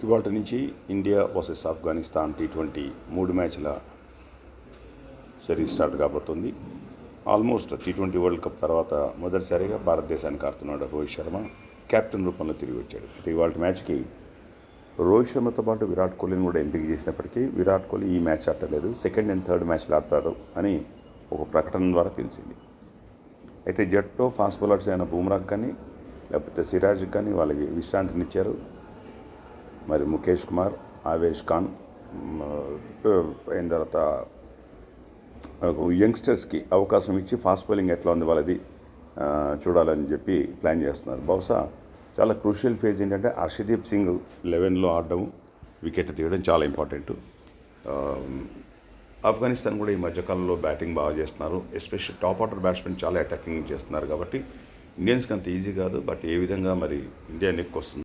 ఇవాళ నుంచి India versus Afghanistan T20 3 మ్యాచ్ల సిరీస్ స్టార్ట్ కాబోతుంది. ఆల్మోస్ట్ T20 వరల్డ్ కప్ తర్వాత మొదటిసారిగా భారతదేశానికి ఆడుతున్నాడు రోహిత్ శర్మ. కెప్టెన్ రూపంలో తిరిగి వచ్చాడు. ఇవాళ మ్యాచ్కి రోహిత్ శర్మతో పాటు విరాట్ కోహ్లీని కూడా ఎంపిక చేసినప్పటికీ విరాట్ కోహ్లీ ఈ మ్యాచ్ ఆడలేదు, సెకండ్ అండ్ థర్డ్ మ్యాచ్లు ఆడతారు అని ఒక ప్రకటన ద్వారా తెలిసింది. అయితే జట్టులో ఫాస్ట్ బౌలర్స్ అయిన బూమ్రాక్ కానీ లేకపోతే సిరాజ్ కానీ వాళ్ళకి విశ్రాంతినిచ్చారు. మరి ముఖేష్ కుమార్, ఆవేష్ ఖాన్ అయిన తర్వాత యంగ్స్టర్స్కి అవకాశం ఇచ్చి ఫాస్ట్ బౌలింగ్ ఎట్లా ఉంది వాళ్ళది చూడాలని చెప్పి ప్లాన్ చేస్తున్నారు. బహుశా చాలా క్రూషియల్ ఫేజ్ ఏంటంటే హర్షదీప్ సింగ్ 11లో ఆడడం, వికెట్ తీయడం చాలా ఇంపార్టెంట్. ఆఫ్ఘనిస్తాన్ కూడా ఈ మధ్యకాలంలో బ్యాటింగ్ బాగా చేస్తున్నారు. ఎస్పెషల్ టాప్ ఆర్డర్ బ్యాట్స్మెన్ చాలా అటాకింగ్ చేస్తున్నారు కాబట్టి ఇండియన్స్కి అంత ఈజీ కాదు. బట్ ఏ విధంగా మరి ఇండియా నెక్ వస్తుంది.